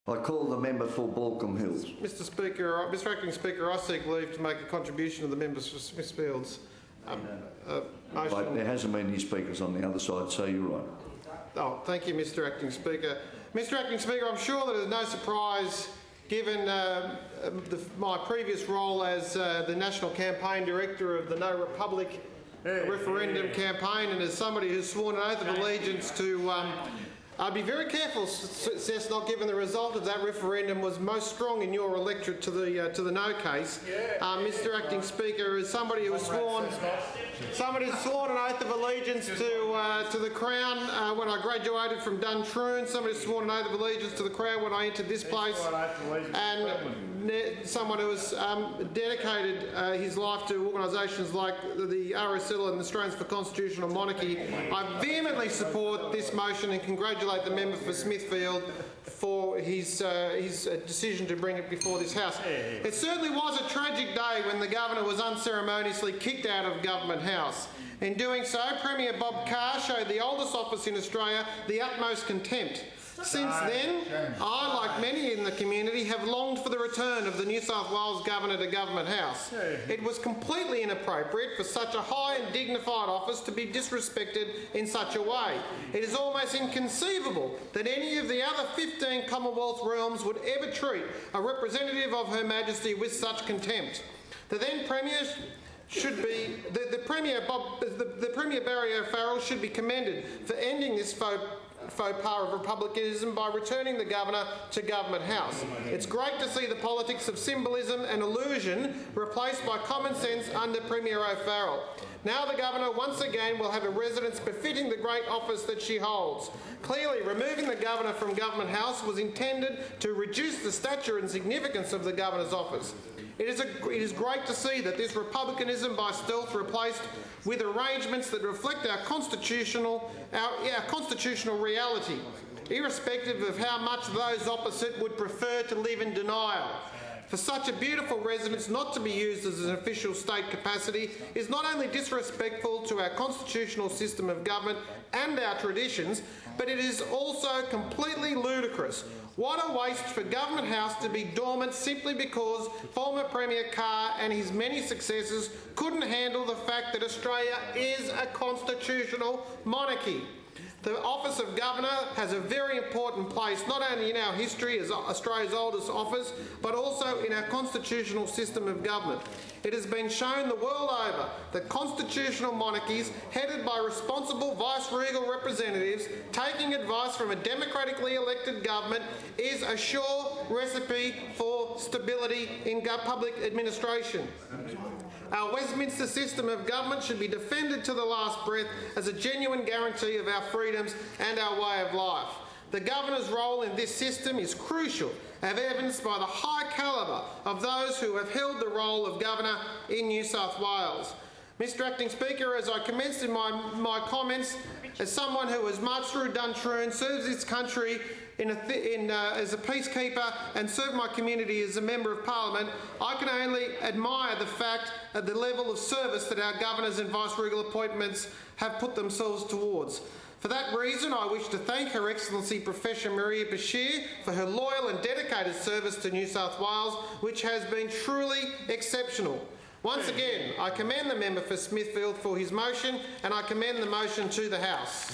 I call the member for Balcombe Hills. Mr. Speaker, Mr. Acting Speaker, I seek leave to make a contribution to the members for Smithfields. Right, there hasn't been any speakers on the other side, so you're right. Oh, thank you, Mr. Acting Speaker. Mr. Acting Speaker, I'm sure that there's no surprise, given my previous role as the National Campaign Director of the No Republic referendum campaign, and as somebody who's sworn an oath of allegiance to I'd be very careful, Cessnock, given the result of that referendum was most strong in your electorate to the no case. Mr. Acting Speaker, as somebody who has sworn an oath of allegiance to the Crown when I graduated from Duntroon, somebody who's sworn an oath of allegiance to the Crown when I entered this place, and someone who has dedicated his life to organisations like the RSL and the Australians for Constitutional Monarchy, I vehemently support this motion and congratulate the member for Smithfield for his decision to bring it before this House. It certainly was a tragic day when the Governor was unceremoniously kicked out of Government House. In doing so, Premier Bob Carr showed the oldest office in Australia the utmost contempt. Since then, I, like many in the community, have longed for the return of the New South Wales Governor to Government House. It was completely inappropriate for such a high and dignified office to be disrespected in such a way. It is almost inconceivable that any of the other 15 Commonwealth realms would ever treat a representative of Her Majesty with such contempt. The then Premier should be the Premier Barry O'Farrell should be commended for ending this faux pas of republicanism by returning the Governor to Government House. It's great to see the politics of symbolism and illusion replaced by common sense under Premier O'Farrell. Now the Governor once again will have a residence befitting the great office that she holds. Clearly, removing the Governor from Government House was intended to reduce the stature and significance of the Governor's office. It is great to see that this republicanism by stealth replaced with arrangements that reflect our constitutional reality, irrespective of how much those opposite would prefer to live in denial. For such a beautiful residence not to be used as an official state capacity is not only disrespectful to our constitutional system of government and our traditions, but it is also completely ludicrous. What a waste for Government House to be dormant simply because former Premier Carr and his many successors couldn't handle the fact that Australia is a constitutional monarchy. The office of Governor has a very important place not only in our history as Australia's oldest office, but also in our constitutional system of government. It has been shown the world over that constitutional monarchies headed by responsible vice-regal representatives taking advice from a democratically elected government is a sure recipe for stability in public administration. Our Westminster system of government should be defended to the last breath as a genuine guarantee of our freedoms and our way of life. The Governor's role in this system is crucial, as evidenced by the high calibre of those who have held the role of Governor in New South Wales. Mr. Acting Speaker, as I commenced in my comments, as someone who has marched through Duntroon, serves this country as a peacekeeper and served my community as a Member of Parliament, I can only admire the fact at the level of service that our governors and vice-regal appointments have put themselves towards. For that reason, I wish to thank Her Excellency Professor Maria Bashir for her loyal and dedicated service to New South Wales, which has been truly exceptional. Once again, I commend the member for Smithfield for his motion, and I commend the motion to the House.